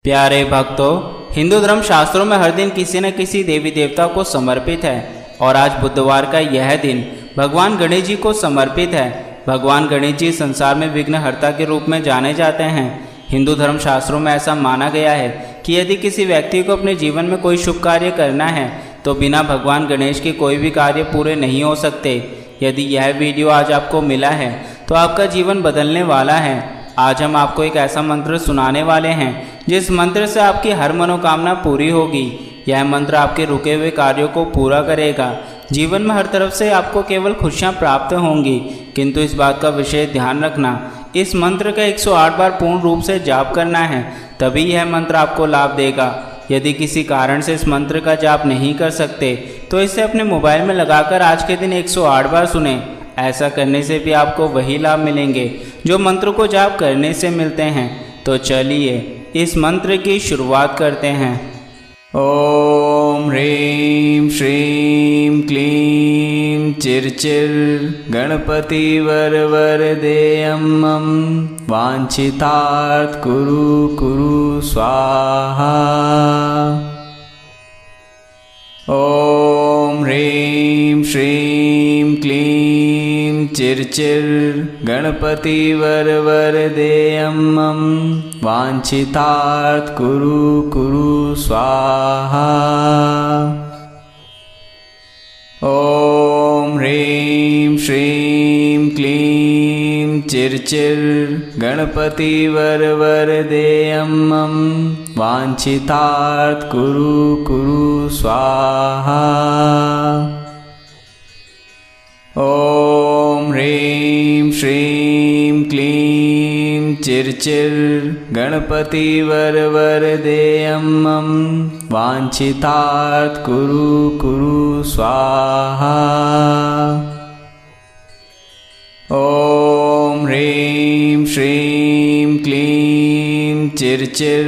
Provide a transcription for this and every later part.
प्यारे भक्तों, हिंदू धर्म शास्त्रों में हर दिन किसी न किसी देवी देवता को समर्पित है और आज बुधवार का यह दिन भगवान गणेश जी को समर्पित है। भगवान गणेश जी संसार में विघ्नहर्ता के रूप में जाने जाते हैं। हिंदू धर्म शास्त्रों में ऐसा माना गया है कि यदि किसी व्यक्ति को अपने जीवन में कोई शुभ कार्य करना है तो बिना भगवान गणेश के कोई भी कार्य पूरे नहीं हो सकते। यदि यह वीडियो आज आपको मिला है तो आपका जीवन बदलने वाला है। आज हम आपको एक ऐसा मंत्र सुनाने वाले हैं जिस मंत्र से आपकी हर मनोकामना पूरी होगी। यह मंत्र आपके रुके हुए कार्यों को पूरा करेगा। जीवन में हर तरफ से आपको केवल खुशियां प्राप्त होंगी, किंतु इस बात का विशेष ध्यान रखना, इस मंत्र का 108 बार पूर्ण रूप से जाप करना है, तभी यह मंत्र आपको लाभ देगा। यदि किसी कारण से इस मंत्र का जाप नहीं कर सकते तो इसे अपने मोबाइल में लगाकर आज के दिन 108 बार सुने। ऐसा करने से भी आपको वही लाभ मिलेंगे जो मंत्र को जाप करने से मिलते हैं। तो चलिए इस मंत्र की शुरुआत करते हैं। ओम ह्रीं श्रीं क्लीं चिरचिर गणपति वरवरदेयं मम वांछितार्थ कुरु कुरु स्वाहा। ओम ह्रीं श्रीं क्लीं चिरचिर गणपति वरवरदेयं मम वांछितार्थ कुरु कुरु स्वाहा। ओम ह्रीं श्रीं क्लीं चिरचिर गणपति वरवरदेयं मम वांछितार्थ कुरु कुरु स्वाहा। ओम ह्रीं श्रीं क्लीं चिरचिर गणपति वरवरदेयं मम वांछितार्थ कुरु कुरु स्वाहा। ओम ह्रीं श्रीं क्लीं चिरचिर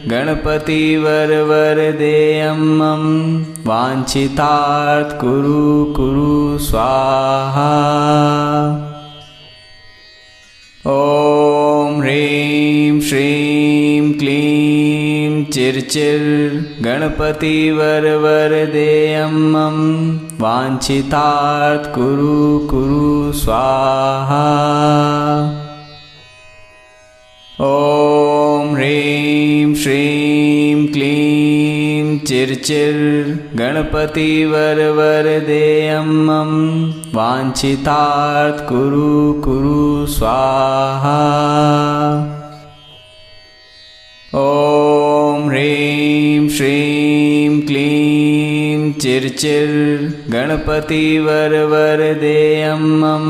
गणपति वरवरदेयं मम वांछितार्थ कुरु कुरु स्वाहा। ओम ह्रीं श्रीं क्लीं चिरचिर गणपति वरवरदेयं मम वांछितार्थ कुरु कुरु स्वाहा। ओम ह्रीं श्रीं क्लीं चिरचिर गणपति वरवरदेयं मम वांछितार्थ कुरु कुरु स्वाहा। ओम ह्रीं श्रीं क्लीं चिरचिर गणपति वरवरदेयं मम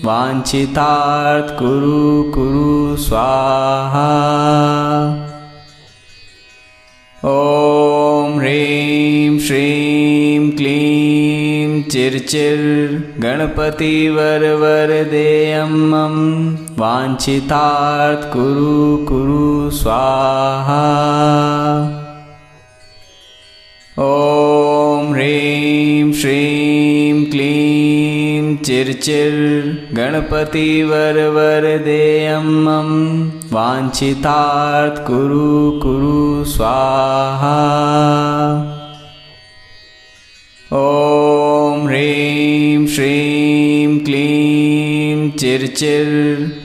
वांछितार्थ कुरु कुरु स्वाहा। ओम ह्रीं श्रीं क्लीं चिरचिर गणपति वरवरदेयं मम वांछितार्थ कुरु कुरु स्वाहा। ओम ह्रीं श्रीं क्लीं चिरचिर गणपति वरवरदेयं मम वांछितार्थ कुरु कुरु स्वाहा। ओम ह्रीं श्रीं क्लीं चिरचिर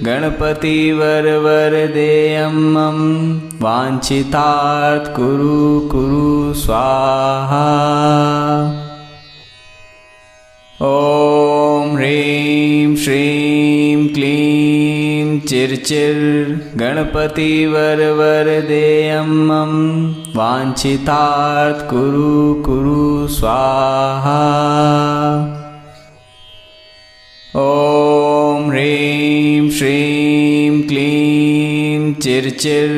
गणपति वरवरदेयं मम वांछितार्थ कुरु कुरु स्वाहा। ओम ह्रीं श्रीं क्लीं चिरचिर गणपति वरवरदेयं मम वांछितार्थ कुरु कुरु स्वाहा। ओम ह्रीं श्रीं क्लीं चिरचिर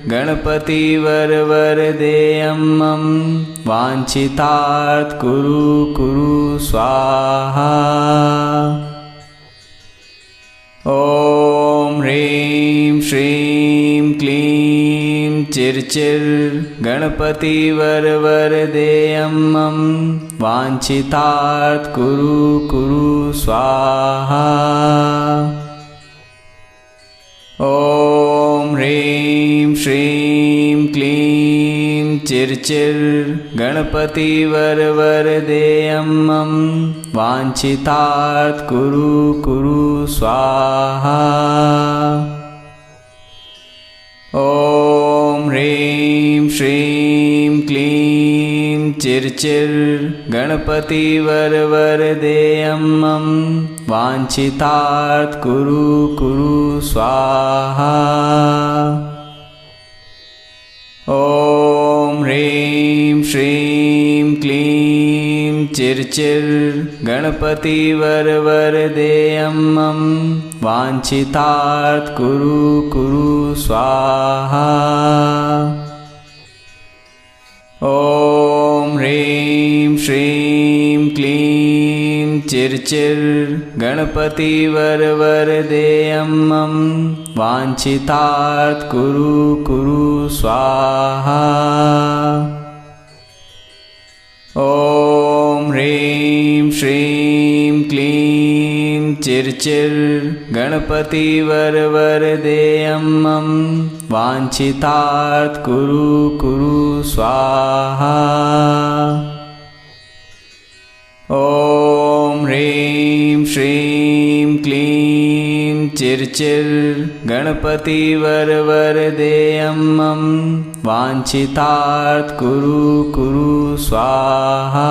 गणपति वरवरदेयं मम वांछितार्थ कुरु कुरु स्वाहा। ओम ह्रीं श्रीं क्लीं चिरचिर गणपति वरवरदेयं मम वांछितार्थ कुरु कुरु स्वाहा। ओम ह्रीं श्रीं क्लीं चिर्चिर गणपति वर वरदेयं मम वाञ्छितार्थ कुरु कुरु स्वाहा। ॐ ह्रीं श्रीं क्लीं चिर्चिर गणपति वर वरदेयं मम वाञ्छितार्थ कुरु कुरु स्वाहा। ॐ ह्रीं श्रीं क्लीं चिर्चिर गणपति वर वरदेयं मम वाञ्छितार्थ कुरु कुरु स्वाहा। ॐ ह्रीं श्रीं क्लीं चिर्चिर गणपति वर वरदेयं मम वाञ्छितार्थ कुरु कुरु स्वाहा। ॐ ह्रीं श्रीं क्लीं चिर्चिर गणपति वर वरदेयं मम वाञ्छितार्थ कुरु कुरु स्वाहा। ॐ ह्रीं श्रीं क्लीं चिर्चिर गणपति वर वरदेयं मम वाञ्छितार्थ कुरु कुरु स्वाहा।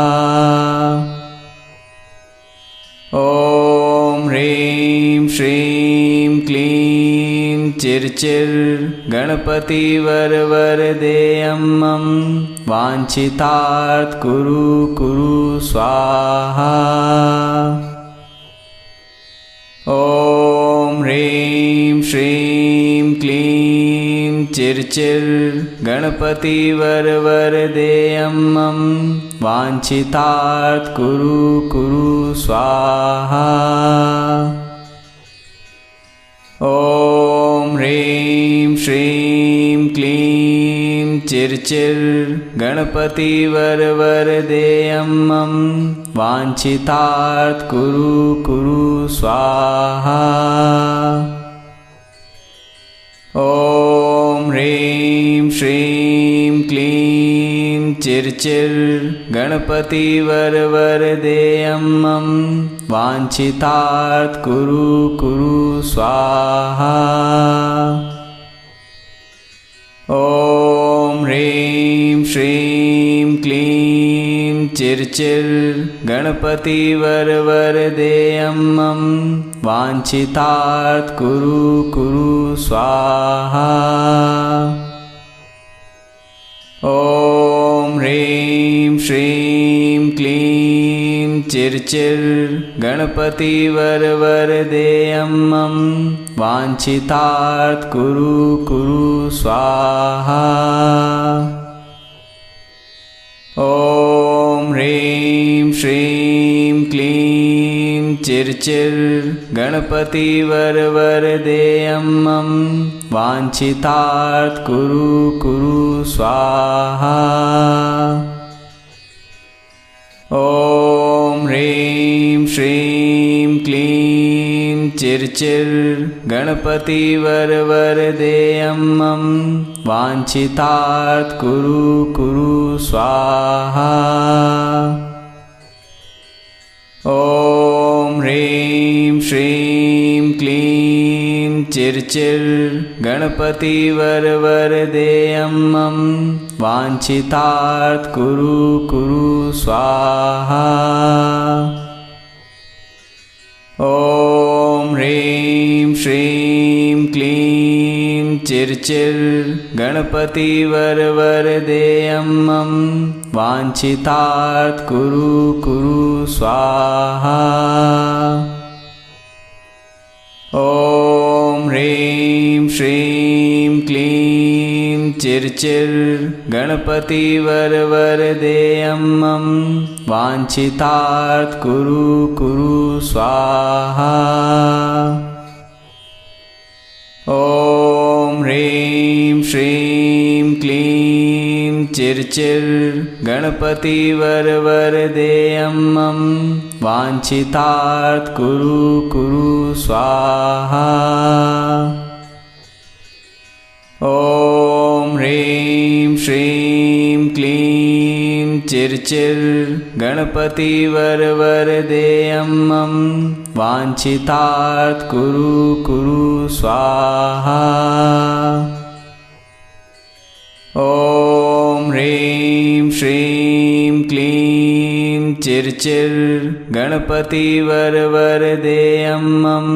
ॐ ह्रीं श्रीं क्लीं चिर्चिर गणपति वर वरदेयं मम वाञ्छितार्थ कुरु कुरु स्वाहा। ॐ ह्रीं श्रीं क्लीं चिर्चिर गणपति वर वरदेयं मम वाञ्छितार्थ कुरु कुरु स्वाहा। ॐ ह्रीं श्रीं क्लीं चिर्चिर गणपति वर वरदेयं मम वाञ्छितार्थ कुरु कुरु स्वाहा। ॐ ह्रीं श्रीं क्लीं चिर्चिर गणपति वर वरदेयं मम वाञ्छितार्थ कुरु कुरु स्वाहा। ॐ ह्रीं श्रीं क्लीं चिर्चिर गणपति वर वरदेयं मम वाञ्छितार्थ कुरु कुरु स्वाहा। ॐ ह्रीं श्रीं क्लीं चिर्चिर गणपति वर वरदेयं मम वाञ्छितार्थ कुरु कुरु स्वाहा। ॐ ह्रीं श्रीं क्लीं चिर्चिर गणपति वर वरदेयं मम वाञ्छितार्थ कुरु कुरु स्वाहा। ॐ ह्रीं श्रीं क्लीं चिर्चिर गणपति वर वरदेयं मम वाञ्छितार्थ कुरु कुरु स्वाहा। ॐ ह्रीं श्रीं क्लीं चिर्चिर गणपति वर वरदेयं मम वाञ्छितार्थ कुरु कुरु स्वाहा। ॐ ह्रीं श्रीं क्लीं चिर्चिर गणपति वर वरदेयं मम वाञ्छितार्थ कुरु कुरु स्वाहा। ॐ ह्रीं श्रीं क्लीं चिर्चिर गणपति वर वरदेयं मम वाञ्छितार्थ कुरु कुरु स्वाहा। ॐ ह्रीं श्रीं क्लीं चिर्चिर गणपति वर वरदेयं मम वाञ्छितार्थ कुरु कुरु स्वाहा। ॐ ह्रीं श्रीं क्लीं चिर्चिर गणपति वर वरदेयं मम वाञ्छितार्थ कुरु कुरु स्वाहा। ॐ ह्रीं श्रीं क्लीं चिर्चिर गणपति वर वरदेयं मम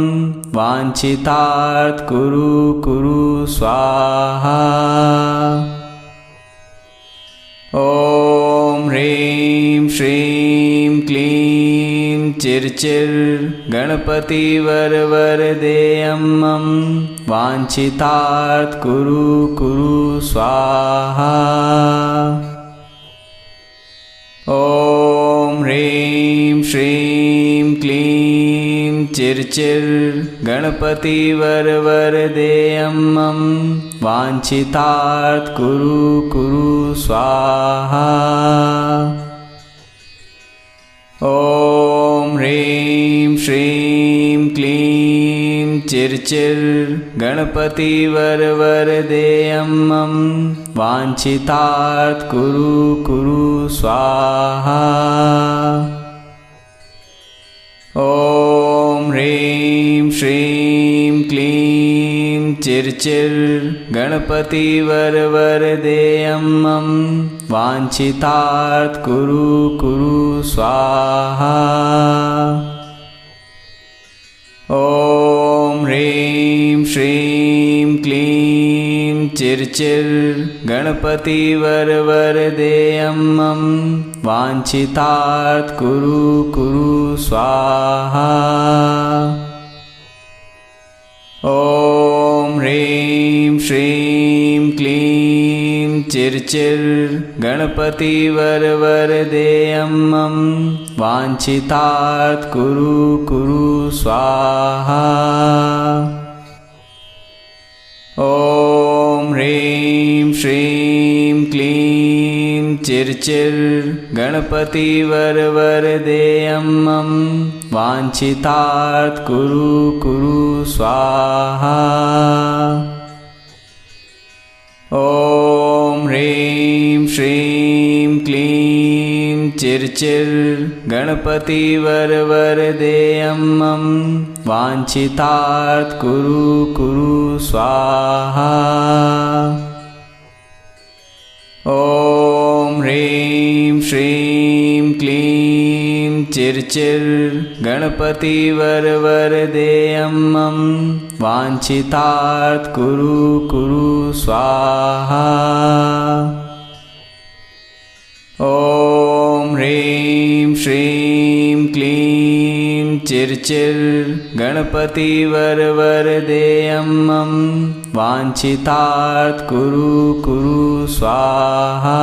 वाञ्छितार्थ कुरु कुरु स्वाहा। ॐ ह्रीं श्रीं क्लीं चिर्चिर गणपति वर वरदेयं मम वाञ्छितार्थ कुरु कुरु स्वाहा। ॐ ह्रीं श्रीं क्लीं चिर्चिर गणपति वर वरदेयं मम वाञ्छितार्थ कुरु कुरु स्वाहा। ॐ ह्रीं श्रीं क्लीं चिर्चिर गणपति वर वरदेयं मम वाञ्छितार्थ कुरु कुरु स्वाहा। ॐ ह्रीं श्रीं क्लीं चिर्चिर गणपति वर वरदेयं मम वाञ्छितार्थ कुरु कुरु स्वाहा। ॐ ह्रीं श्रीं क्लीं चिर्चिर गणपति वर वरदेयं मम वाञ्छितार्थ कुरु कुरु स्वाहा। ॐ ह्रीं श्रीं क्लीं चिर्चिर गणपति वर वरदेयं मम वाञ्छितार्थ कुरु कुरु स्वाहा। ॐ ह्रीं श्रीं क्लीं चिर्चिर गणपति वर वरदेयं मम वाञ्छितार्थ कुरु कुरु स्वाहा। ॐ ह्रीं श्रीं क्लीं चिर्चिर गणपति वर वरदेयं मम वाञ्छितार्थ कुरु कुरु स्वाहा। ॐ ह्रीं श्रीं क्लीं चिर्चिर गणपति वर वरदेयं मम वाञ्छितार्थ कुरु कुरु स्वाहा। ॐ ह्रीं श्रीं क्लीं चिर्चिर गणपति वर वरदेयं मम वाञ्छितार्थ कुरु कुरु स्वाहा।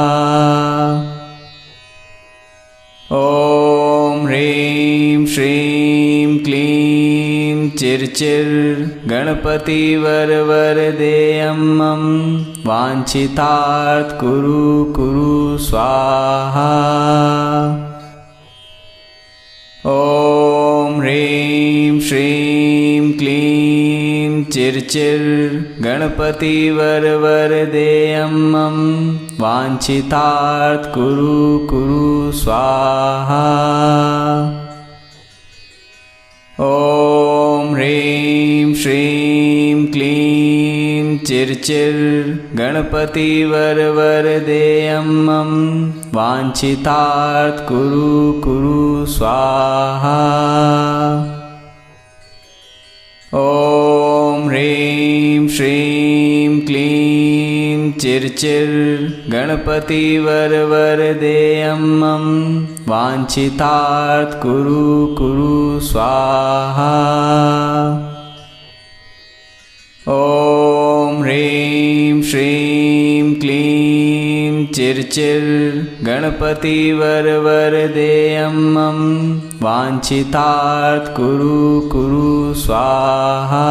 ॐ ह्रीं श्रीं क्लीं चिर्चिर गणपति वर वरदेयं मम वाञ्छितार्थ कुरु कुरु स्वाहा। ॐ ह्रीं श्रीं क्लीं चिर्चिर गणपति वर वरदेयं मम वाञ्छितार्थ कुरु कुरु स्वाहा। ॐ ह्रीं श्रीं क्लीं चिर्चिर गणपति वर वरदेयं मम वाञ्छितार्थ कुरु कुरु स्वाहा। ॐ ह्रीं श्रीं क्लीं चिर्चिर गणपति वर वरदेयं मम वाञ्छितार्थ कुरु कुरु स्वाहा। ॐ ह्रीं श्रीं क्लीं चिर्चिर गणपति वर वरदेयं मम वाञ्छितार्थ कुरु कुरु स्वाहा।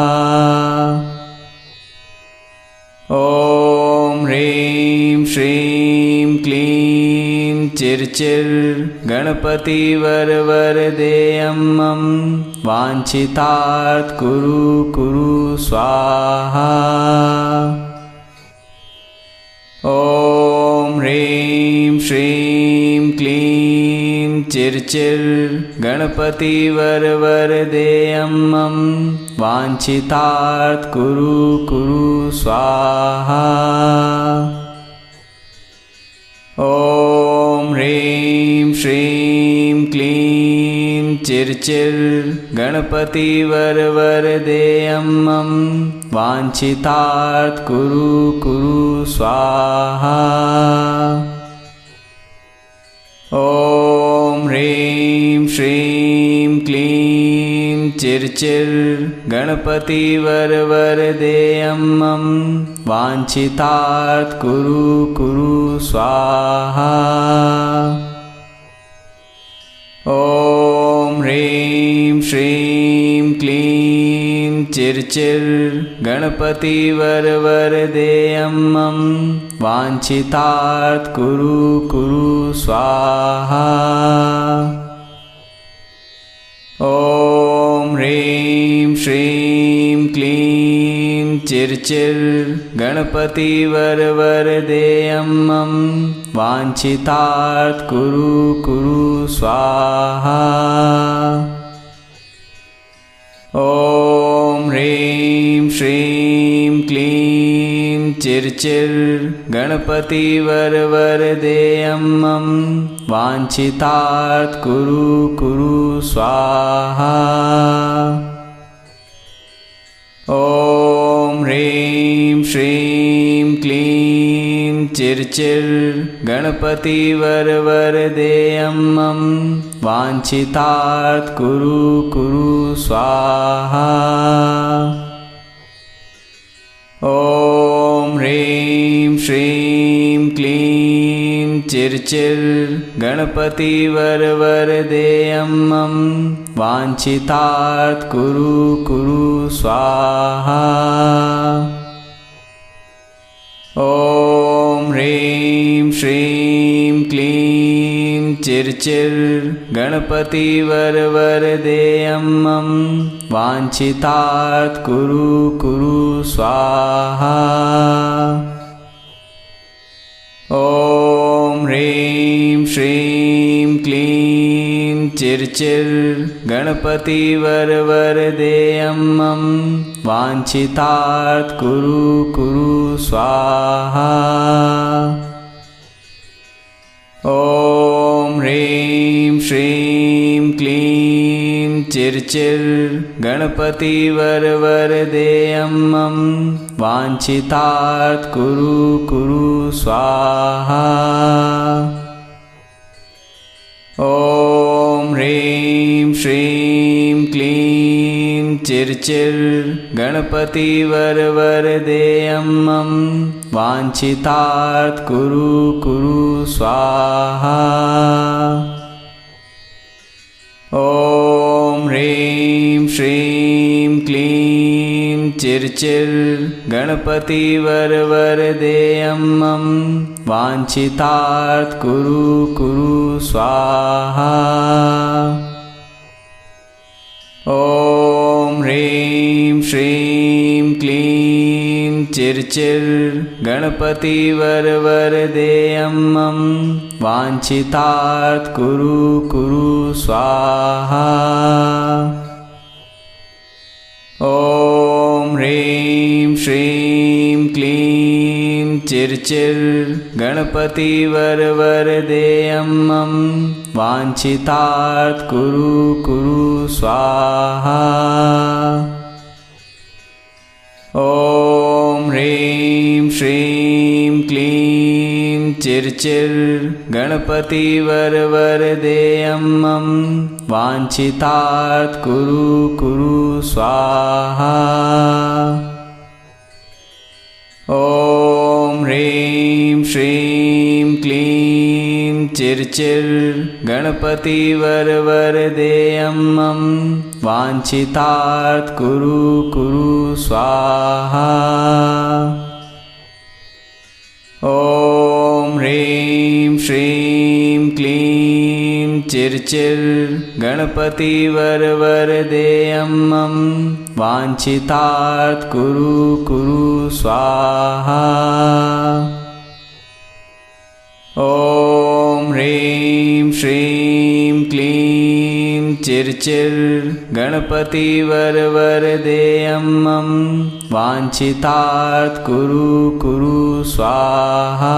ॐ ह्रीं श्रीं क्लीं चिर्चिर गणपति वर वरदेयं मम वाञ्छितार्थ कुरु कुरु स्वाहा। ॐ ह्रीं श्रीं चिर्चिर गणपति वर वरदेयं मम वाञ्छितार्थ कुरु कुरु स्वाहा। ॐ ह्रीं श्रीं क्लीं चिर्चिर गणपति वर वरदेयं मम वाञ्छितार्थ कुरु कुरु स्वाहा। ॐ ह्रीं श्रीं क्लीं चिर्चिर गणपति वर वरदेयं मम वाञ्छितार्थ कुरु कुरु स्वाहा। ॐ ह्रीं श्रीं क्लीं चिर्चिर गणपति वर वरदेयं मम वाञ्छितार्थ कुरु कुरु स्वाहा। ॐ ह्रीं श्रीं क्लीं चिर्चिर गणपति वर वरदेयं मम वाञ्छितार्थ कुरु कुरु स्वाहा। ॐ ह्रीं श्रीं क्लीं चिर्चिर गणपति वर वरदेयं मम वाञ्छितार्थ कुरु कुरु स्वाहा। ॐ ह्रीं श्रीं क्लीं चिर्चिर गणपति वर वरदेयं मम वाञ्छितार्थ कुरु कुरु स्वाहा। ॐ ह्रीं श्रीं क्लीं चिर्चिर गणपति वर वरदेयं मम वाञ्छितार्थ कुरु कुरु स्वाहा। ॐ ह्रीं श्रीं क्लीं चिर्चिर गणपति वर वरदेयं मम वाञ्छितार्थ कुरु कुरु स्वाहा। ॐ ह्रीं श्रीं क्लीं चिर्चिर गणपति वर वरदेयं मम वाञ्छितार्थ कुरु कुरु स्वाहा। ॐ ह्रीं श्रीं क्लीं चिर्चिर गणपति वर वरदेयं मम वाञ्छितार्थ कुरु कुरु स्वाहा। ॐ ह्रीं श्रीं क्लीं चिर्चिर गणपति वर वरदेयं मम वाञ्छितार्थ कुरु कुरु स्वाहा। ॐ ह्रीं श्रीं क्लीं चिर्चिर गणपति वर वरदेयं मम वाञ्छितार्थ कुरु कुरु स्वाहा। ॐ ह्रीं श्रीं क्लीं चिर्चिर गणपति वर वरदेयं मम वाञ्छितार्थ कुरु कुरु स्वाहा। ॐ ह्रीं श्रीं क्लीं चिर्चिर गणपति वर वरदेयं मम वाञ्छितार्थ कुरु कुरु स्वाहा। ॐ ह्रीं श्रीं क्लीं चिर्चिर गणपति वर वरदेयं मम वाञ्छितार्थ कुरु कुरु स्वाहा। ॐ ह्रीं श्रीं क्लीं चिर्चिर गणपति वर वरदेयं मम वाञ्छितार्थ कुरु कुरु स्वाहा। ॐ ह्रीं श्रीं क्लीं चिर्चिर गणपति वर वरदेयं मम वाञ्छितार्थ कुरु कुरु स्वाहा। ॐ ह्रीं श्रीं क्लीं चिर्चिर् गणपति वरवरदेयं मम वाञ्छितार्थ कुरु कुरु स्वाहा।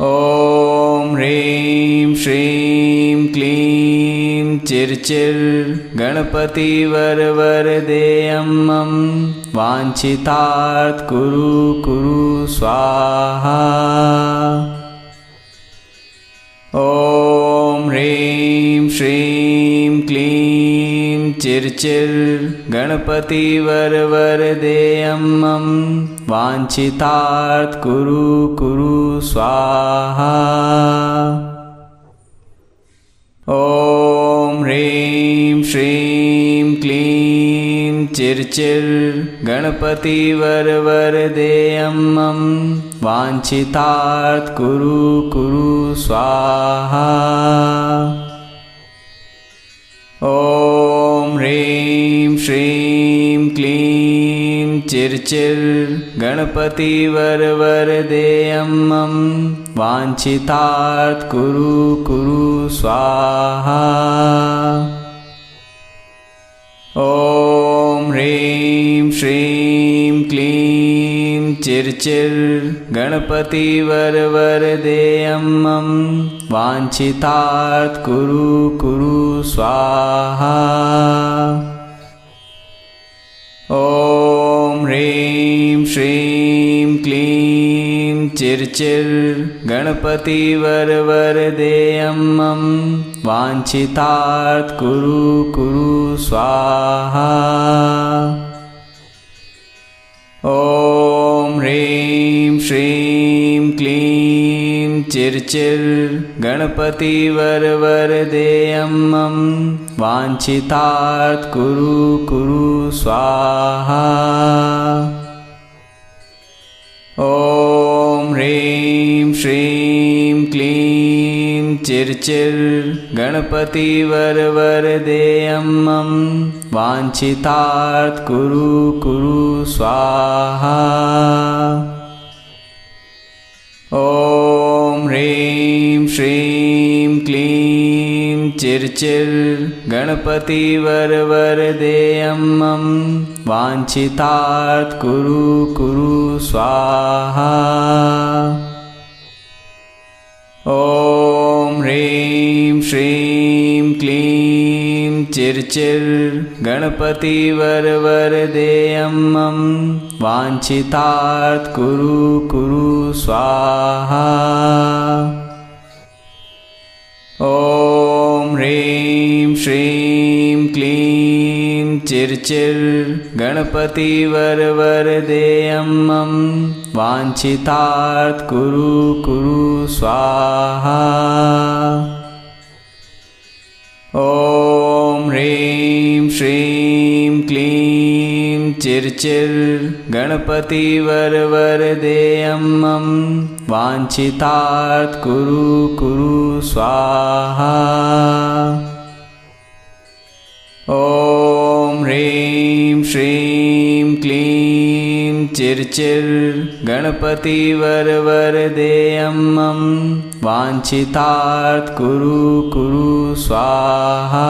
ॐ ह्रीं श्रीं क्लीं चिर्चिर् गणपति वरवरदेयं मम वाञ्छितार्थ कुरु कुरु स्वाहा। ॐ ह्रीं श्रीं क्लीं चिर्चिर् गणपति वरवरदेयं मम वाञ्छितार्थ कुरु कुरु स्वाहा। ॐ ह्रीं श्रीं क्लीं चिर्चिर् गणपति वरवरदेयं मम वाञ्छितार्थ कुरु कुरु स्वाहा। ॐ ह्रीं श्रीं क्लीं चिर्चिर् गणपति वरवरदेयं मम वाञ्छितार्थ कुरु कुरु स्वाहा। ॐ ह्रीं श्रीं क्लीं चिर्चिर् गणपति वरवरदेयं मम वाञ्छितार्थ कुरु कुरु स्वाहा। ॐ ह्रीं श्रीं क्लीं चिर्चिर् गणपति वरवरदेयं मम वाञ्छितार्थ कुरु कुरु स्वाहा। ॐ ह्रीं श्रीं क्लीं चिर्चिर् गणपति वरवरदेयं मम वाञ्छितार्थ कुरु कुरु स्वाहा। ॐ ह्रीं श्रीं क्लीं चिर्चिर् गणपति वरवरदेयं मम वाञ्छितार्थ कुरु कुरु स्वाहा। ॐ ह्रीं श्रीं क्लीं चिर्चिर् गणपति वरवरदेयं मम वाञ्छितार्थ कुरु कुरु स्वाहा। ॐ ह्रीं श्रीं क्लीं चिर्चिर् गणपति वरवरदेयं मम वाञ्छितार्थ कुरु कुरु स्वाहा। ॐ ह्रीं श्रीं क्लीं चिर्चिर् गणपति वरवरदेयं मम वाञ्छितार्थ कुरु कुरु स्वाहा। ॐ ह्रीं श्रीं क्लीं चिर्चिर् गणपति वरवरदेयं मम वाञ्छितार्थ कुरु कुरु स्वाहा। ॐ ह्रीं श्रीं क्लीं चिर्चिर् गणपति वरवरदेयं मम वाञ्छितार्थ कुरु कुरु स्वाहा।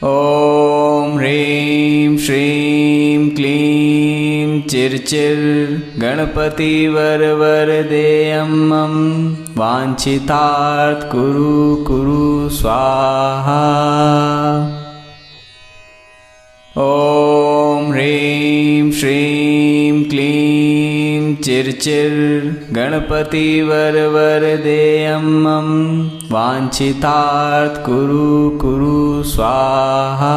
ॐ ह्रीं श्रीं क्लीं चिर्चिर् गणपति वरवरदेयं मम वाञ्छितार्थ कुरु कुरु स्वाहा। ॐ ह्रीं श्रीं क्लीं चिर्चिर् गणपति वरवरदेयं मम वाञ्छितार्थ कुरु कुरु स्वाहा।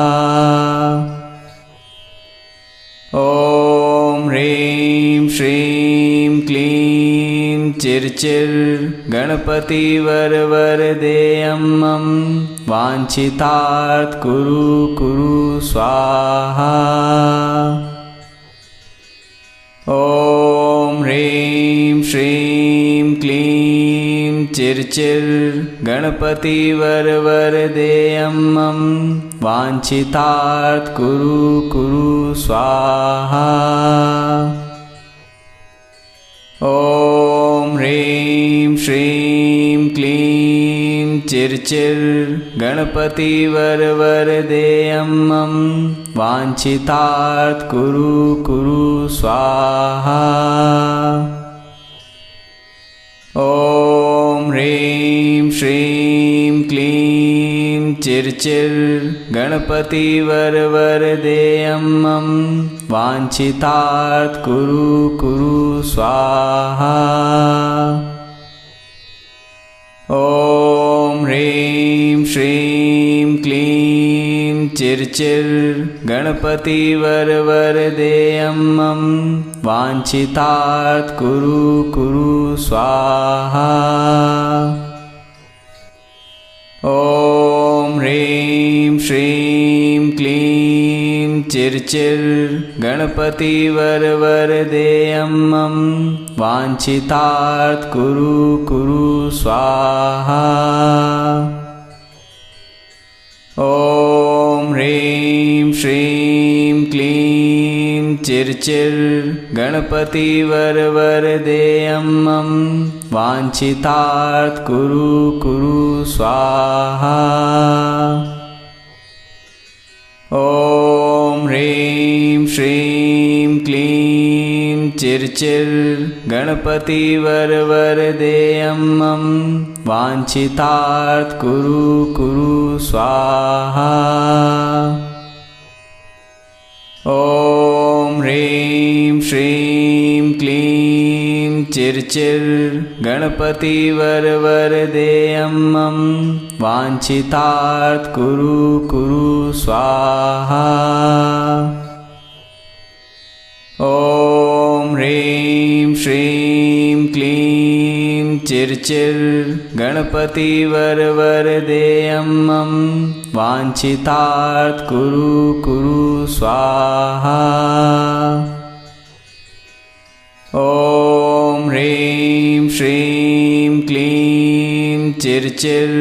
ॐ ह्रीं श्रीं क्लीं चिर्चिर् गणपति वरवरदेयं मम वाञ्छितार्थ कुरु कुरु स्वाहा। ॐ ह्रीं श्रीं क्लीं चिर्चिर् गणपति वरवरदेयं मम वाञ्छितार्थ कुरु कुरु स्वाहा। ॐ ह्रीं श्रीं क्लीं चिर्चिर् गणपतिवरवरदेयं मम वाञ्छितार्थ कुरु कुरु स्वाहा। ॐ ह्रीं श्रीं क्लीं चिर्चिर् गणपतिवरवरदेयं मम वाञ्छितार्थ कुरु कुरु स्वाहा। ॐ ह्रीं श्रीं क्लीं चिर्चिर् गणपतिवरवरदेयं मम वाञ्छितार्थ कुरु कुरु स्वाहा। ॐ ह्रीं श्रीं क्लीं चिर्चिर् गणपतिवरवरदेयं मम वाञ्छितार्थ कुरु कुरु स्वाहा। ॐ ह्रीं श्रीं क्लीं चिर्चिर् गणपतिवरवरदेयं मम वाञ्छितार्थ कुरु कुरु स्वाहा। ॐ ह्रीं श्रीं क्लीं चिर्चिर् गणपतिवरवरदेयं मम वाञ्छितार्थ कुरु कुरु स्वाहा। ॐ ह्रीं श्रीं क्लीं चिर्चिर् गणपतिवरवरदेयं मम वाञ्छितार्थ कुरु कुरु स्वाहा। ॐ ह्रीं श्रीं क्लीं चिर्चिर् गणपतिवरवरदेयं मम वाञ्छितार्थ कुरु कुरु स्वाहा। ॐ ह्रीं श्रीं क्लीं चिर्चिर्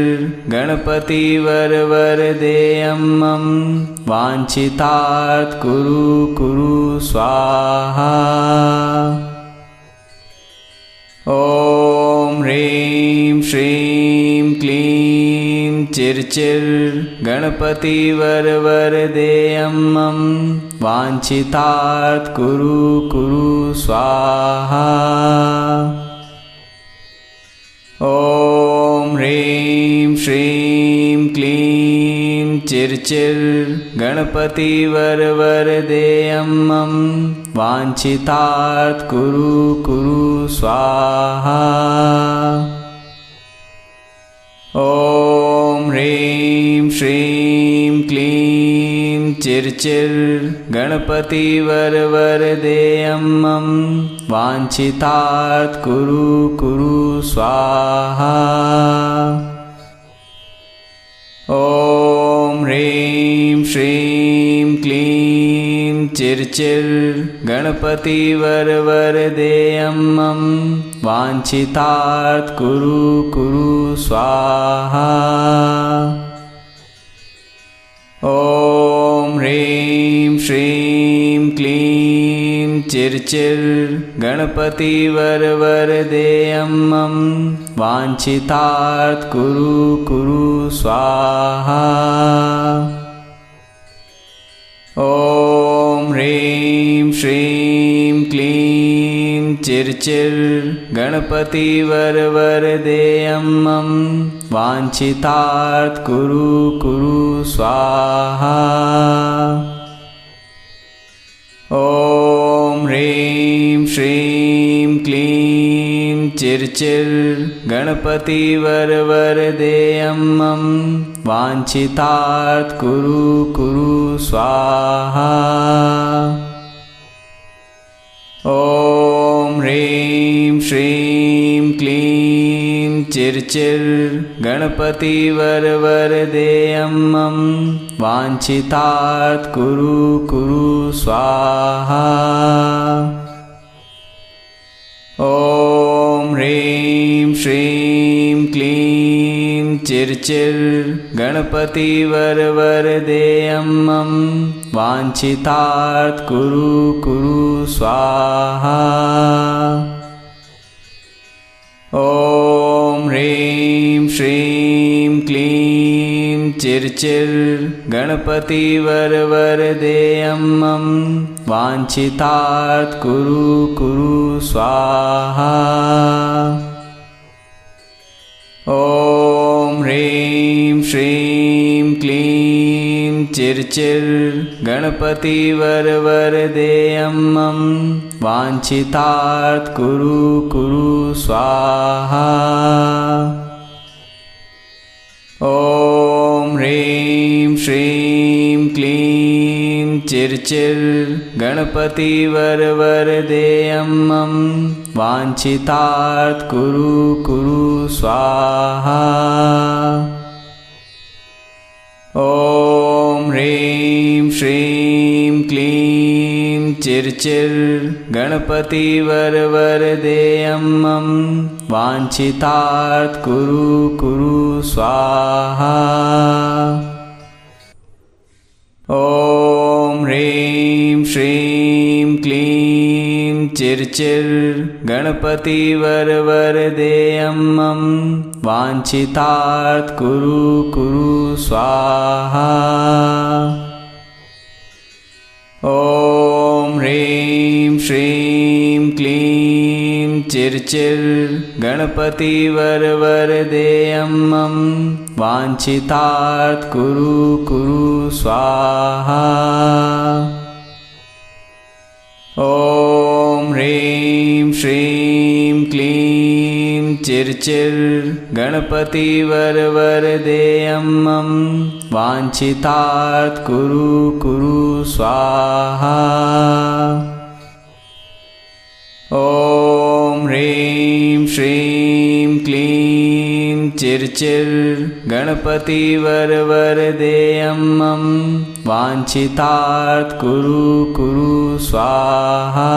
गणपतिवरवरदेयं मम वाञ्छितार्थ कुरु कुरु स्वाहा। ॐ ह्रीं श्रीं क्लीं चिर्चिर् गणपतिवरवरदेयं मम वाञ्छितार्थ कुरु कुरु स्वाहा। ॐ ह्रीं श्रीं क्लीं चिर्चिर् गणपतिवरवरदेयं मम वाञ्छितार्थ कुरु कुरु स्वाहा। ॐ ह्रीं श्रीं क्लीं चिर्चिर् गणपतिवरवरदेयं मम वाञ्छितार्थ कुरु कुरु स्वाहा। ॐ ह्रीं श्रीं क्लीं चिर्चिर् गणपतिवरवरदेयं मम वाञ्छितार्थ कुरु कुरु स्वाहा। ॐ ह्रीं श्रीं क्लीं चिर्चिर् गणपतिवरवरदेयं मम वाञ्छितार्थ कुरु कुरु स्वाहा। ॐ ह्रीं श्रीं क्लीं चिर्चिर् गणपतिवरवरदेयं मम वाञ्छितार्थ कुरु कुरु स्वाहा। ॐ ह्रीं श्रीं क्लीं चिर्चिर् गणपतिवरवरदेयं मम वाञ्छितार्थ कुरु कुरु स्वाहा। ॐ ह्रीं श्रीं क्लीं चिर्चिर् गणपतिवरवरदेयं मम वाञ्छितार्थ कुरु कुरु स्वाहा। ॐ ह्रीं श्रीं क्लीं चिर्चिर् गणपतिवरवरदेयं मम वाञ्छितार्थ कुरु कुरु स्वाहा। ॐ ह्रीं श्रीं क्लीं चिर्चिर् गणपतिवरवरदेयं मम वाञ्छितार्थ कुरु कुरु स्वाहा। ॐ ह्रीं श्रीं क्लीं चिर्चिर् गणपतिवरवरदेयं मम वाञ्छितार्थ कुरु कुरु स्वाहा। ॐ ह्रीं श्रीं क्लीं चिर्चिर् गणपतिवरवरदेयं मम वाञ्छितार्थ कुरु कुरु स्वाहा। ॐ ह्रीं श्रीं क्लीं चिर्चिर् गणपतिवरवरदेयं मम वाञ्छितार्थ कुरु कुरु स्वाहा। ॐ ह्रीं श्रीं क्लीं चिर्चिर् गणपतिवरवरदेयं मम वाञ्छितार्थ कुरु कुरु स्वाहा। ॐ ह्रीं श्रीं क्लीं चिर्चिर् गणपतिवरवरदेयं मम वाञ्छितार्थ कुरु कुरु स्वाहा। ॐ ह्रीं श्रीं क्लीं चिर्चिर् गणपतिवरवरदेयं मम वाञ्छितार्थ कुरु कुरु स्वाहा। ॐ ह्रीं श्रीं क्लीं चिर्चिर् गणपतिवरवरदेयं मम वाञ्छितार्थ कुरु कुरु स्वाहा।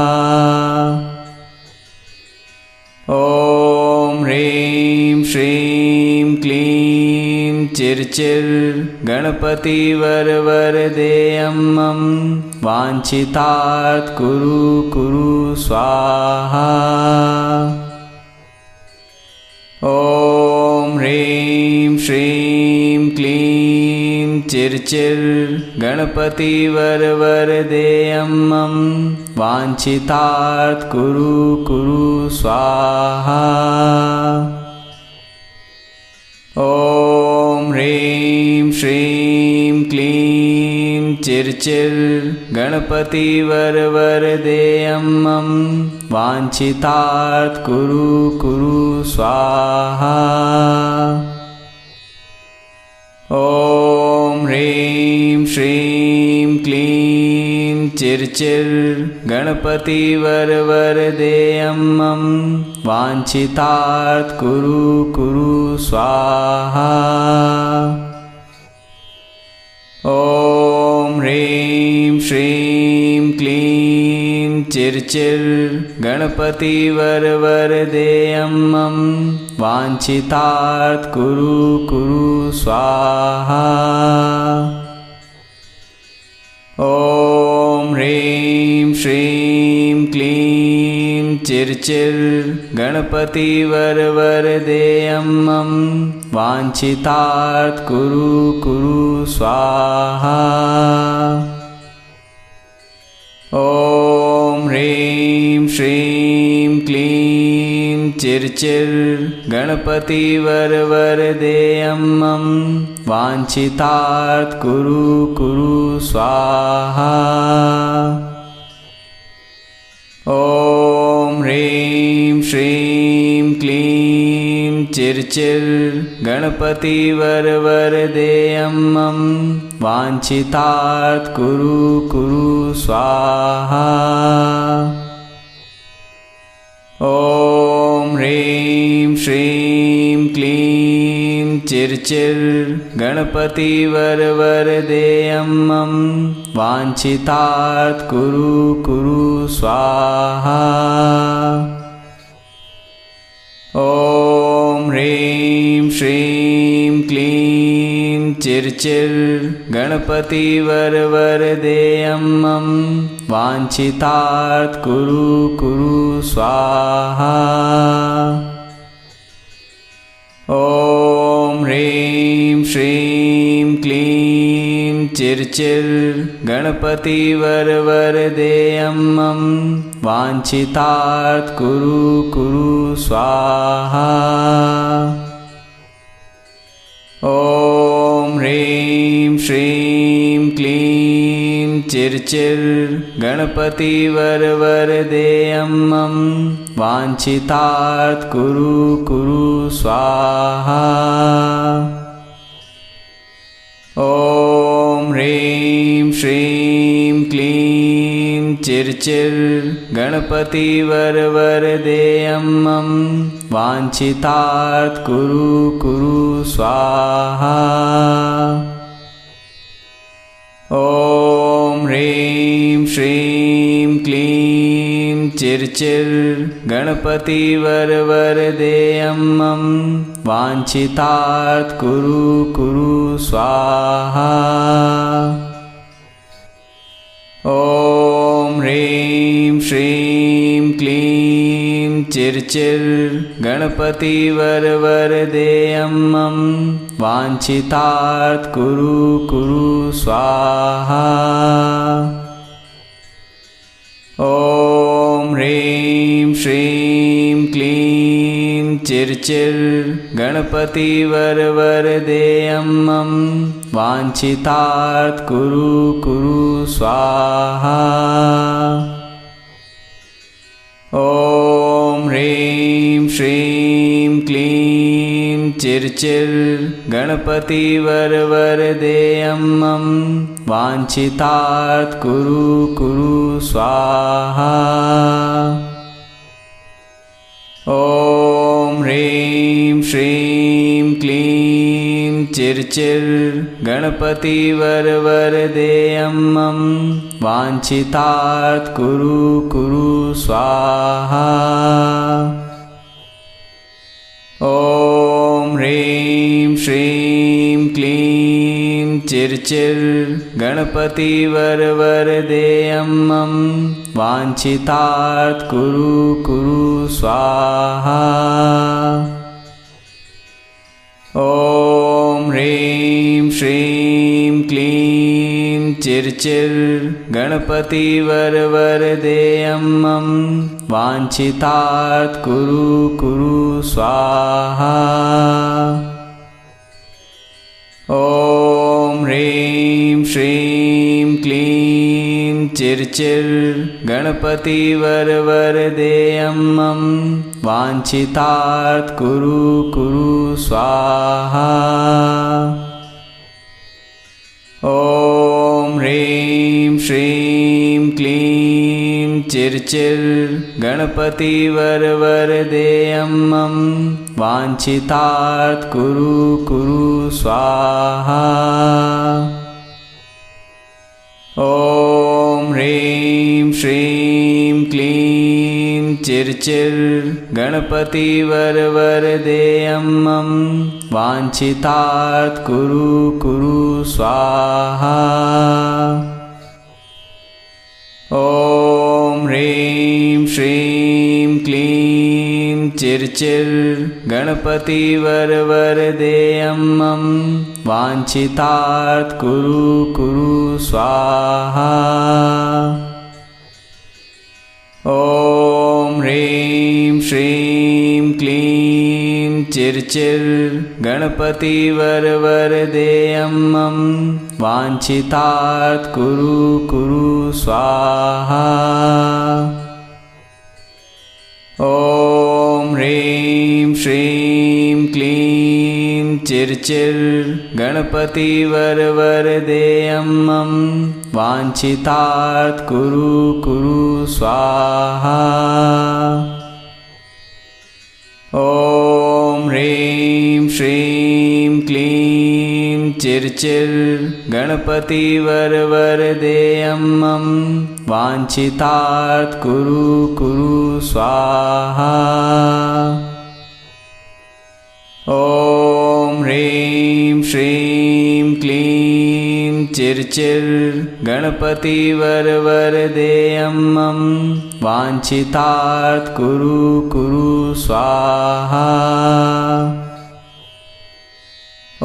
ॐ ह्रीं श्रीं क्लीं चिर्चिर् गणपतिवरवरदेयं मम वाञ्छितार्थ कुरु कुरु स्वाहा। ॐ ह्रीं श्रीं क्लीं चिर्चिर् गणपतिवरवरदेयं मम वाञ्छितार्थ कुरु कुरु स्वाहा। ॐ ह्रीं श्रीं क्लीं चिर्चिर् गणपतिवरवरदेयं मम वाञ्छितार्थ कुरु कुरु स्वाहा। ॐ ह्रीं श्रीं क्लीं चिर्चिर् गणपतिवरवरदेयं मम वाञ्छितार्थ कुरु कुरु स्वाहा। ॐ ह्रीं श्रीं क्लीं चिर्चिर् गणपतिवरवरदेयं मम वाञ्छितार्थ कुरु कुरु स्वाहा। ॐ ह्रीं श्रीं क्लीं चिर्चिर् गणपतिवरवरदेयं मम वाञ्छितार्थ कुरु कुरु स्वाहा। ॐ ह्रीं श्रीं क्लीं चिर्चिर् गणपतिवरवरदेयं मम वाञ्छितार्थ कुरु कुरु स्वाहा। ॐ ह्रीं श्रीं क्लीं चिर्चिर् गणपतिवरवरदेयं मम वाञ्छितार्थ कुरु कुरु स्वाहा। ॐ ह्रीं श्रीं क्लीं चिर्चिर् गणपतिवरवरदेयं मम वाञ्छितार्थ कुरु कुरु स्वाहा। ॐ ह्रीं श्रीं क्लीं चिर्चिर् गणपतिवरवरदेयं मम वाञ्छितार्थ कुरु कुरु स्वाहा। ॐ ह्रीं श्रीं क्लीं चिर्चिर् गणपतिवरवरदेयं मम वाञ्छितार्थ कुरु कुरु स्वाहा। ॐ ह्रीं श्रीं क्लीं चिर्चिर् गणपतिवरवरदेयं मम वाञ्छितार्थ कुरु कुरु स्वाहा। ॐ ह्रीं श्रीं क्लीं चिर्चिर् गणपतिवरवरदेयं मम वाञ्छितार्थ कुरु कुरु स्वाहा। ॐ ह्रीं श्रीं क्लीं चिर्चिर् गणपतिवरवरदेयं मम वाञ्छितार्थ कुरु कुरु स्वाहा। ॐ ह्रीं श्रीं क्लीं चिर्चिर् गणपतिवरवरदेयं मम वाञ्छितार्थ कुरु कुरु स्वाहा। ॐ ह्रीं श्रीं क्लीं चिर्चिर् गणपतिवरवरदेयं मम वाञ्छितार्थ कुरु कुरु स्वाहा। ॐ ह्रीं श्रीं क्लीं चिर्चिर् गणपतिवरवरदेयं मम वाञ्छितार्थ कुरु कुरु स्वाहा। ॐ ह्रीं श्रीं क्लीं चिर्चिर् गणपतिवरवरदेयं मम वाञ्छितार्थ कुरु कुरु स्वाहा। ॐ ह्रीं श्रीं क्लीं चिर्चिर् गणपतिवरवरदेयं मम वाञ्छितार्थ कुरु कुरु स्वाहा। ॐ ह्रीं श्रीं क्लीं चिर्चिर् गणपतिवरवरदेयं मम वाञ्छितार्थ कुरु कुरु स्वाहा। ॐ ह्रीं श्रीं क्लीं चिर्चिर् गणपतिवरवरदेयं मम वाञ्छितार्थ कुरु कुरु स्वाहा। ॐ ह्रीं श्रीं क्लीं चिर्चिर् गणपतिवरवरदेयं मम वाञ्छितार्थ कुरु कुरु स्वाहा। ॐ ह्रीं श्रीं क्लीं चिर्चिर् गणपतिवरवरदेयं मम वाञ्छितार्थ कुरु कुरु स्वाहा। ॐ ह्रीं श्रीं क्लीं चिर्चिर् गणपतिवरवरदेयं मम वाञ्छितार्थ कुरु कुरु स्वाहा। ॐ ह्रीं श्रीं क्लीं चिर्चिर् गणपतिवरवरदेयं मम वाञ्छितार्थ कुरु कुरु स्वाहा। ॐ ह्रीं श्रीं क्लीं चिर्चिर् गणपतिवरवरदेयं मम वाञ्छितार्थ कुरु कुरु स्वाहा। ॐ ह्रीं श्रीं क्लीं चिर्चिर् गणपतिवरवरदेयं मम वाञ्छितार्थ कुरु कुरु स्वाहा। ॐ ह्रीं श्रीं क्लीं चिर्चिर् गणपतिवरवरदेयं मम वाञ्छितार्थ कुरु कुरु स्वाहा।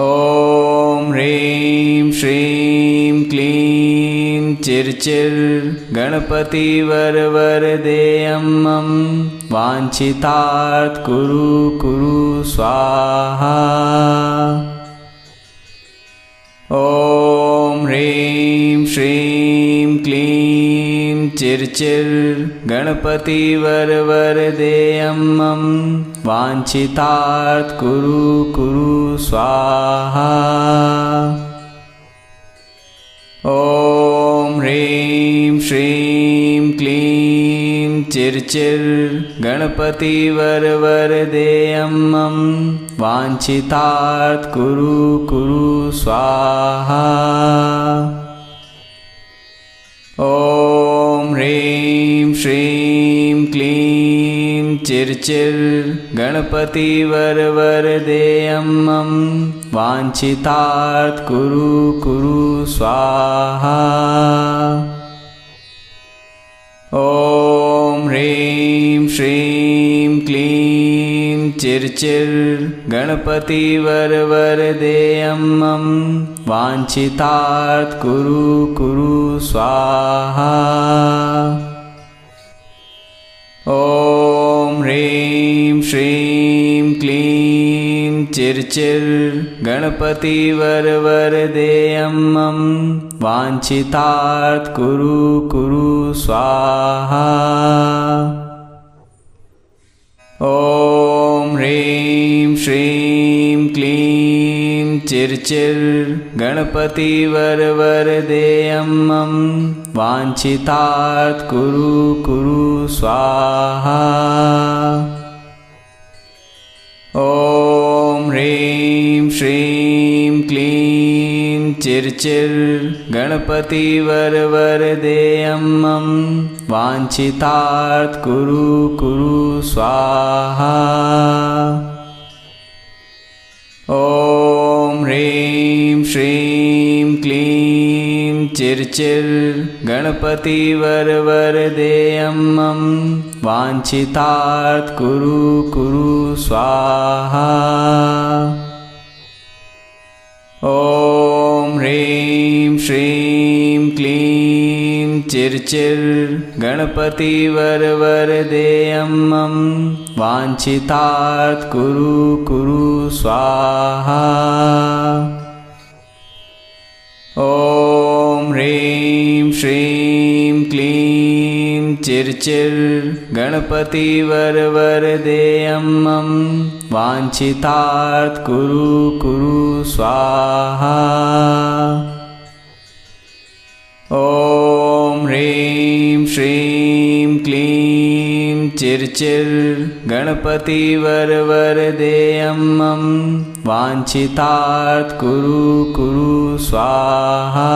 ॐ ह्रीं श्रीं क्लीं चिर्चिर् गणपतिवरवरदेयं मम वाञ्छितार्थ कुरु कुरु स्वाहा। ॐ ह्रीं श्रीं क्लीं चिर्चिर् गणपतिवरवरदेयं मम वाञ्छितार्थ कुरु कुरु स्वाहा। ॐ ह्रीं श्रीं क्लीं चिर्चिर् गणपतिवरवरदेयं मम वाञ्छितार्थ कुरु कुरु स्वाहा। ॐ ह्रीं श्रीं क्लीं चिर्चिर् गणपतिवरवरदेयं मम वाञ्छितार्थ कुरु कुरु स्वाहा। ॐ ह्रीं श्रीं क्लीं चिर्चिर् गणपतिवरवरदेयं मम वाञ्छितार्थ कुरु कुरु स्वाहा। ॐ ह्रीं श्रीं क्लीं चिर्चिर् गणपतिवरवरदेयं मम वाञ्छितार्थ कुरु कुरु स्वाहा। ॐ ह्रीं श्रीं क्लीं चिर्चिर् गणपतिवरवरदेयं मम वाञ्छितार्थ कुरु कुरु स्वाहा। ॐ ह्रीं श्रीं क्लीं चिर्चिर् गणपतिवरवरदेयं मम वाञ्छितार्थ कुरु कुरु स्वाहा। ॐ ह्रीं श्रीं क्लीं चिर्चिर् गणपतिवरवरदेयं मम वाञ्छितार्थ कुरु कुरु स्वाहा। ॐ ह्रीं श्रीं क्लीं चिर्चिर् गणपतिवरवरदेयं मम वाञ्छितार्थ कुरु कुरु स्वाहा। ॐ ह्रीं श्रीं क्लीं चिर्चिर् गणपतिवरवरदेयं मम वाञ्छितार्थ कुरु कुरु स्वाहा। ॐ ह्रीं श्रीं क्लीं चिर्चिर् गणपतिवरवरदेयं मम वाञ्छितार्थ कुरु कुरु स्वाहा।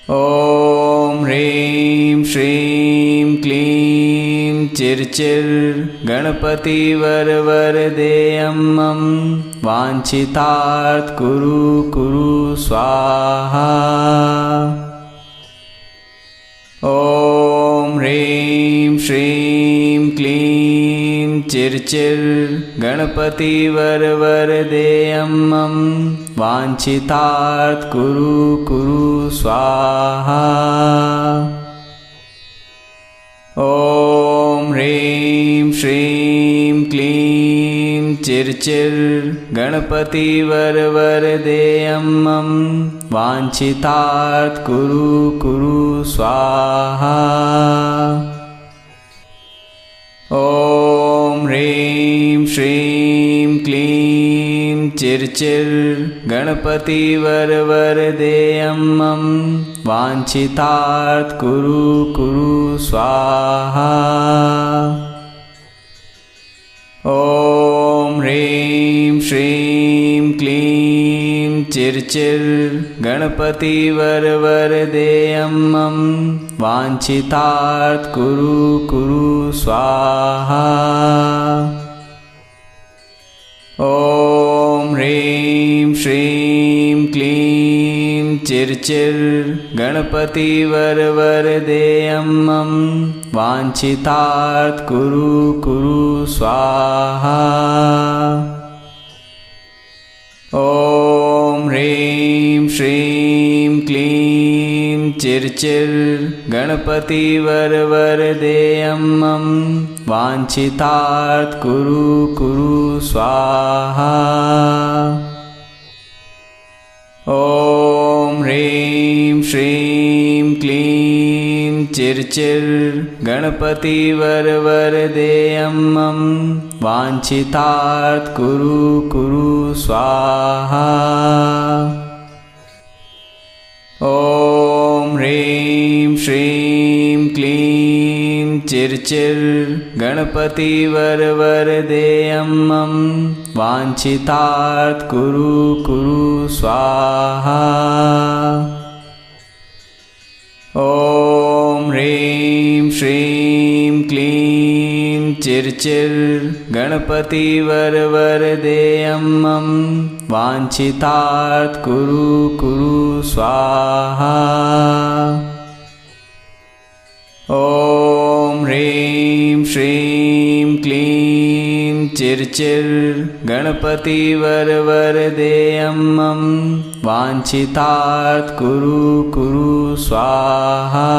ॐ ह्रीं श्रीं क्लीं चिर्चिर् गणपतिवरवरदेयं मम वाञ्छितार्थ कुरु कुरु स्वाहा। ॐ ह्रीं श्रीं क्लीं चिर्चिर् गणपतिवरवरदेयं मम वाञ्छितार्थ कुरु कुरु स्वाहा। ॐ ह्रीं श्रीं क्लीं चिर्चिर् गणपतिवरवरदेयं मम वाञ्छितार्थ कुरु कुरु स्वाहा। ॐ ह्रीं श्रीं क्लीं चिर्चिर् गणपतिवरवरदेयं मम वाञ्छितार्थ कुरु कुरु स्वाहा। ॐ ह्रीं श्रीं क्लीं चिर्चिर् गणपतिवरवरदेयं मम वाञ्छितार्थ कुरु कुरु स्वाहा। ॐ ह्रीं श्रीं क्लीं चिर्चिर् गणपतिवरवरदेयं मम वाञ्छितार्थ कुरु कुरु स्वाहा। ॐ ह्रीं श्रीं क्लीं चिर्चिर् गणपतिवरवरदेयं मम वाञ्छितार्थ कुरु कुरु स्वाहा। ॐ ह्रीं श्रीं क्लीं चिर्चिर् गणपतिवरवरदेयं मम वाञ्छितार्थ कुरु कुरु स्वाहा। ॐ ह्रीं श्रीं क्लीं चिर्चिर् गणपतिवरवरदेयं मम वाञ्छितार्थ कुरु कुरु स्वाहा। ॐ ह्रीं श्रीं क्लीं चिर्चिर् गणपतिवरवरदेयं मम वाञ्छितार्थ कुरु कुरु स्वाहा। ॐ ह्रीं श्रीं क्लीं चिर्चिर् गणपतिवरवरदेयं मम वाञ्छितार्थ कुरु कुरु स्वाहा।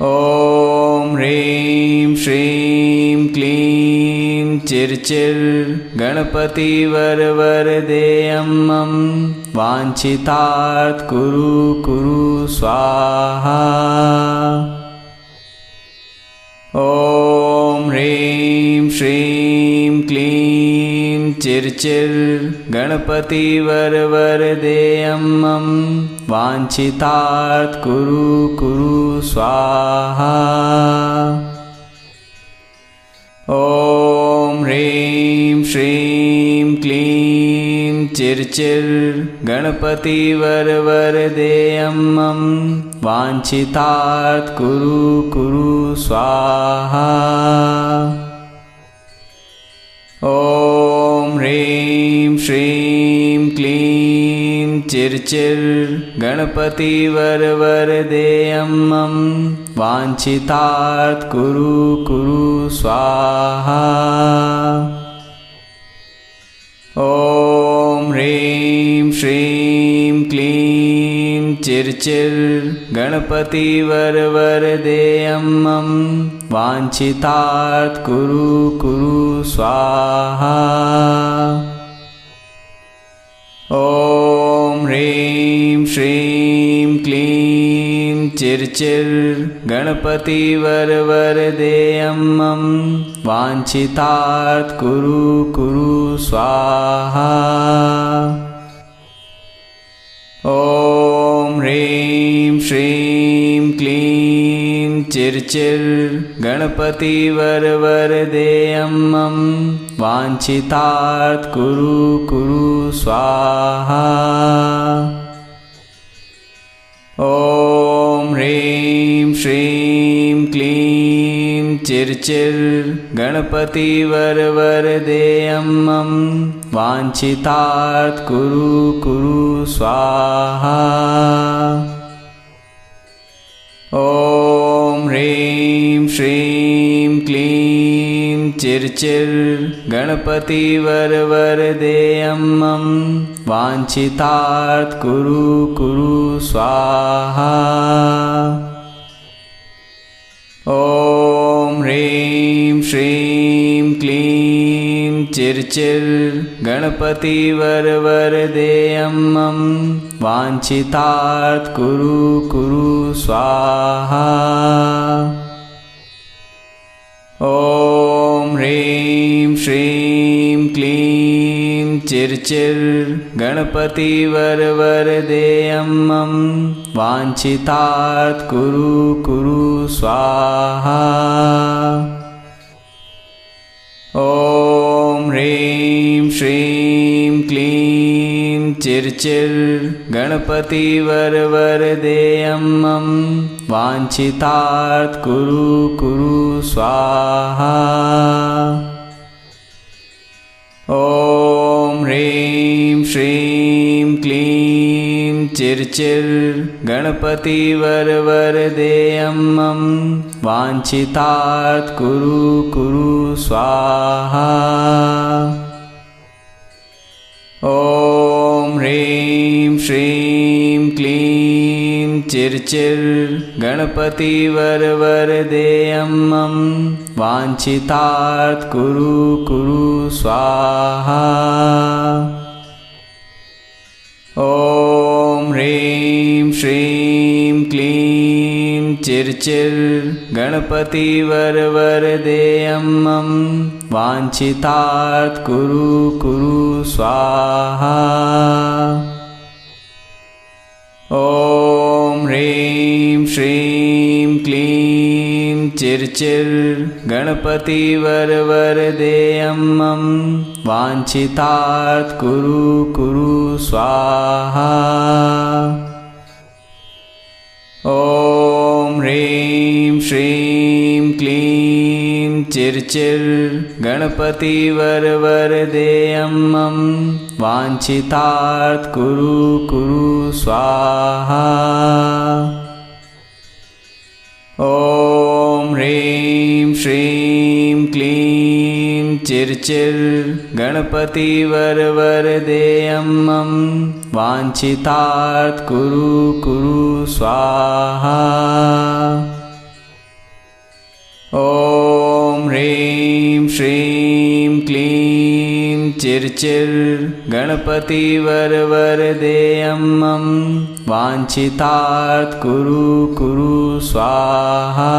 ॐ ह्रीं श्रीं क्लीं चिर्चिर् गणपतिवरवरदेयं मम वाञ्छितार्थ कुरु कुरु स्वाहा। ॐ ह्रीं श्रीं क्लीं चिर्चिर् गणपतिवरवरदेयं मम वाञ्छितार्थ कुरु कुरु स्वाहा। ॐ ह्रीं श्रीं क्लीं चिर्चिर् गणपतिवरवरदेयं मम वाञ्छितार्थ कुरु कुरु स्वाहा। ॐ ह्रीं श्रीं क्लीं चिर्चिर् गणपतिवरवरदेयं मम वाञ्छितार्थ कुरु कुरु स्वाहा। ॐ ह्रीं श्रीं क्लीं चिर्चिर् गणपतिवरवरदेयं मम वाञ्छितार्थ कुरु कुरु स्वाहा। ॐ ह्रीं श्रीं क्लीं चिर्चिर् गणपतिवरवरदेयं मम वाञ्छितार्थ कुरु कुरु स्वाहा। ॐ ह्रीं श्रीं क्लीं चिर्चिर् गणपतिवरवरदेयं मम वाञ्छितार्थ कुरु कुरु स्वाहा। ॐ ह्रीं श्रीं क्लीं चिर्चिर् गणपतिवरवरदेयं मम वाञ्छितार्थ कुरु कुरु स्वाहा। ॐ ह्रीं श्रीं क्लीं चिर्चिर् गणपतिवरवरदेयं मम वाञ्छितार्थ कुरु कुरु स्वाहा। ॐ ह्रीं श्रीं क्लीं चिर्चिर् गणपतिवरवरदेयं मम वाञ्छितार्थ कुरु कुरु स्वाहा। ॐ ह्रीं श्रीं क्लीं चिर्चिर् गणपतिवरवरदेयं मम वाञ्छितार्थ कुरु कुरु स्वाहा। ॐ ह्रीं श्रीं क्लीं चिर्चिर् गणपतिवरवरदेयं मम वाञ्छितार्थ कुरु कुरु स्वाहा। ॐ ह्रीं श्रीं क्लीं चिर्चिर् गणपतिवरवरदेयं मम वाञ्छितार्थ कुरु कुरु स्वाहा। ॐ ह्रीं श्रीं क्लीं चिर्चिर् गणपतिवरवरदेयं मम वाञ्छितार्थ कुरु कुरु स्वाहा। ॐ ह्रीं श्रीं क्लीं चिर्चिर् गणपतिवरवरदेयं मम वाञ्छितार्थ कुरु कुरु स्वाहा। ॐ ह्रीं श्रीं क्लीं चिर्चिर् गणपतिवरवरदेयं मम वाञ्छितार्थ कुरु कुरु स्वाहा। ॐ ह्रीं श्रीं क्लीं चिर्चिर् गणपतिवरवरदेयं मम वाञ्छितार्थ कुरु कुरु स्वाहा। ॐ ह्रीं श्रीं क्लीं चिर्चिर् गणपतिवरवरदेयं मम वाञ्छितार्थ कुरु कुरु स्वाहा। ॐ ह्रीं श्रीं क्लीं चिर्चिर् गणपतिवरवरदेयं मम वाञ्छितार्थ कुरु कुरु स्वाहा।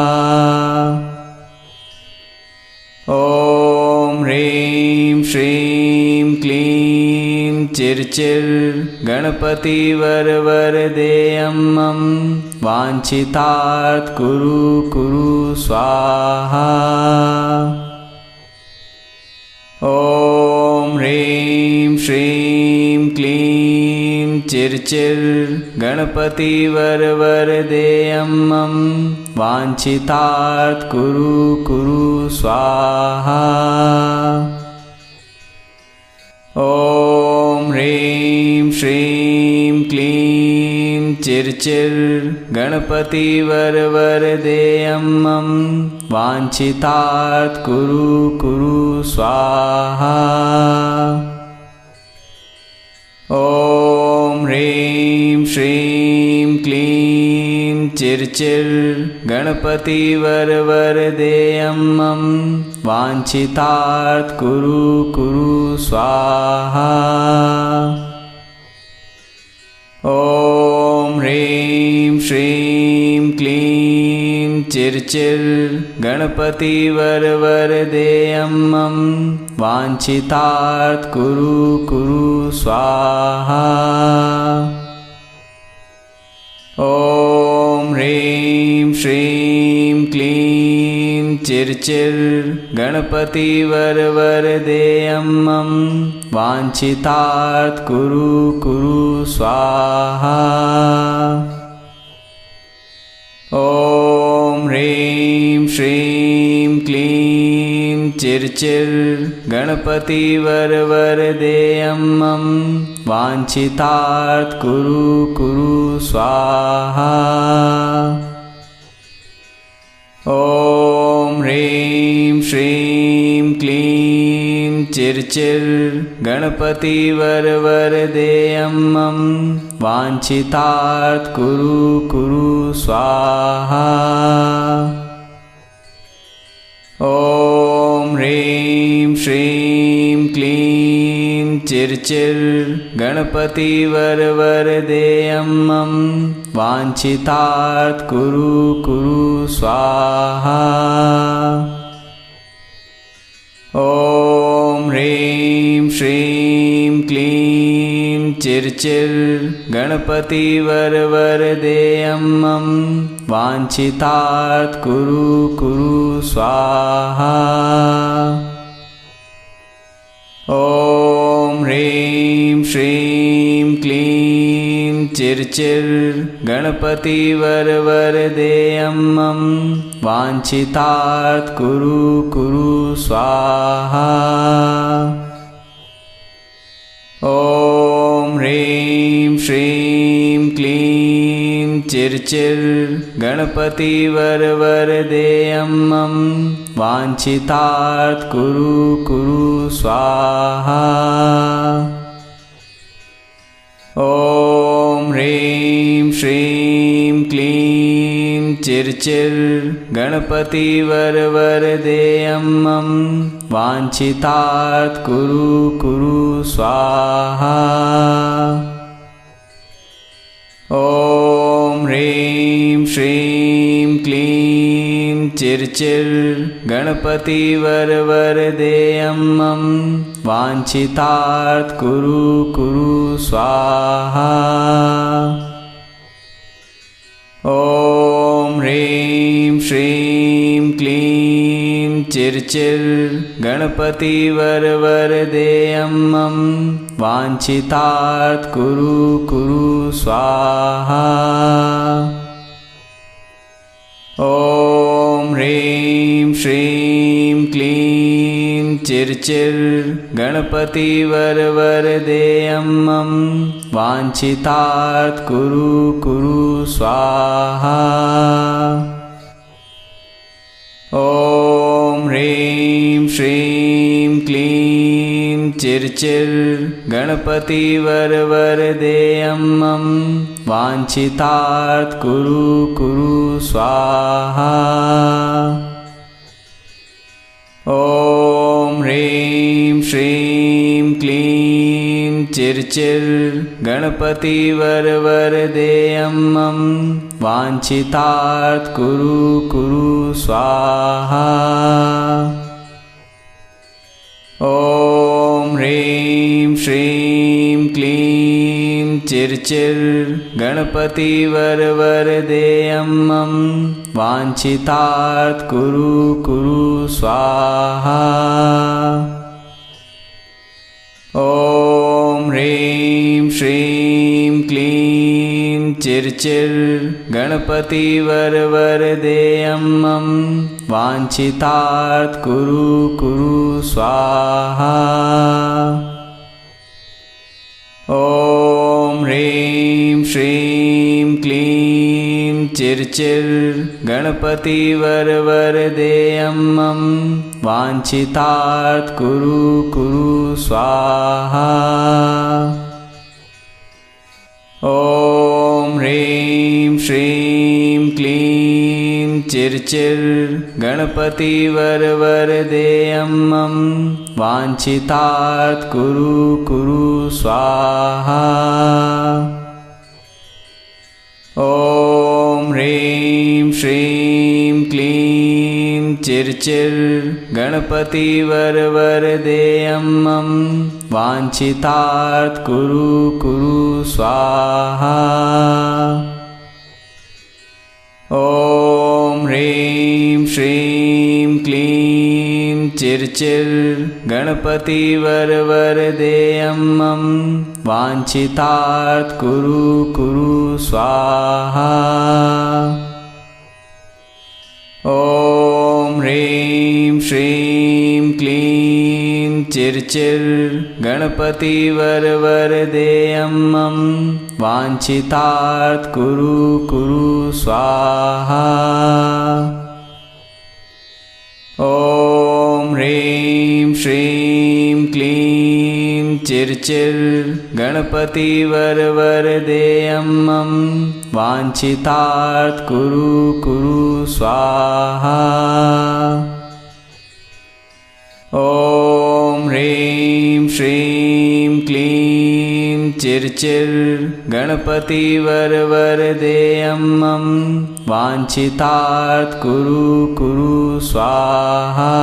ॐ ह्रीं श्रीं क्लीं चिर्चिर् गणपतिवरवरदेयं मम वाञ्छितार्थ कुरु कुरु स्वाहा। ॐ ह्रीं श्रीं क्लीं चिर्चिर् गणपतिवरवरदेयं मम वाञ्छितार्थ कुरु कुरु स्वाहा। ॐ ह्रीं श्रीं क्लीं चिर्चिर् गणपतिवरवरदेयं मम वाञ्छितार्थ कुरु कुरु स्वाहा। ॐ ह्रीं श्रीं क्लीं चिर्चिर् गणपतिवरवरदेयं मम वाञ्छितार्थ कुरु कुरु स्वाहा। ॐ ह्रीं श्रीं क्लीं चिर्चिर् गणपतिवरवरदेयं मम वाञ्छितार्थ कुरु कुरु स्वाहा। ॐ ह्रीं श्रीं क्लीं चिर्चिर् गणपतिवरवरदेयं मम वाञ्छितार्थ कुरु कुरु स्वाहा। ॐ ह्रीं श्रीं क्लीं चिर्चिर् गणपतिवरवरदेयं मम वाञ्छितार्थ कुरु कुरु स्वाहा। ॐ ह्रीं श्रीं क्लीं चिर्चिर् गणपतिवरवरदेयं मम वाञ्छितार्थ कुरु कुरु स्वाहा। ॐ ह्रीं श्रीं क्लीं चिर्चिर् गणपतिवरवरदेयं मम वाञ्छितार्थ कुरु कुरु स्वाहा। ॐ ह्रीं श्रीं क्लीं चिर्चिर् गणपतिवरवरदेयं मम वाञ्छितार्थ कुरु कुरु स्वाहा। ॐ ह्रीं श्रीं क्लीं चिर्चिर् गणपतिवरवरदेयं मम वाञ्छितार्थ कुरु कुरु स्वाहा। ॐ ह्रीं श्रीं क्लीं चिर्चिर् गणपतिवरवरदेयं मम वाञ्छितार्थ कुरु कुरु स्वाहा। ॐ ह्रीं श्रीं क्लीं चिर्चिर् गणपतिवरवरदेयं मम वाञ्छितार्थ कुरु स्वाहा। ॐ ह्रीं श्रीं क्लीं चिर्चिर् गणपतिवरवरदेयं मम वाञ्छितार्थ कुरु स्वाहा। ॐ ह्रीं श्रीं क्लीं चिर्चिर् गणपतिवरवरदेयं मम वाञ्छितार्थ कुरु स्वाहा। ॐ ह्रीं श्रीं क्लीं चिर्चिर् गणपतिवरवरदेयं मम वाञ्छितार्थ कुरु स्वाहा। ॐ ह्रीं श्रीं क्लीं चिर्चिर् गणपतिवरवरदेयं मम वाञ्छितार्थ कुरु स्वाहा। ॐ ह्रीं श्रीं क्लीं चिर्चिर् गणपतिवरवरदेयं मम वाञ्छितार्थ कुरु स्वाहा। ॐ ह्रीं श्रीं क्लीं चिर्चिर् गणपतिवरवरदेयं मम वाञ्छितार्थ कुरु स्वाहा। ॐ ह्रीं श्रीं क्लीं चिर्चिर् गणपतिवरवरदेयं मम वाञ्छितार्थ कुरु स्वाहा। ॐ ह्रीं श्रीं क्लीं चिर्चिर् गणपतिवरवरदेयं मम वाञ्छितार्थ कुरु स्वाहा। ॐ ह्रीं श्रीं क्लीं चिर्चिर् गणपतिवरवरदेयं मम वाञ्छितार्थ कुरु स्वाहा। ॐ ह्रीं श्रीं क्लीं चिर्चिर् गणपतिवरवरदेयं मम वाञ्छितार्थ कुरु स्वाहा। ॐ ह्रीं श्रीं क्लीं चिर्चिर् गणपतिवरवरदेयं मम वाञ्छितार्थ कुरु स्वाहा। ॐ ह्रीं श्रीं क्लीं चिर्चिर् गणपतिवरवरदेयं मम वाञ्छितार्थ कुरु स्वाहा। ॐ ह्रीं श्रीं क्लीं चिर्चिर् गणपतिवरवरदेयं मम वाञ्छितार्थ कुरु स्वाहा। ॐ ह्रीं श्रीं क्लीं चिर्चिर् गणपतिवरवरदेयं मम वाञ्छितार्थ कुरु स्वाहा।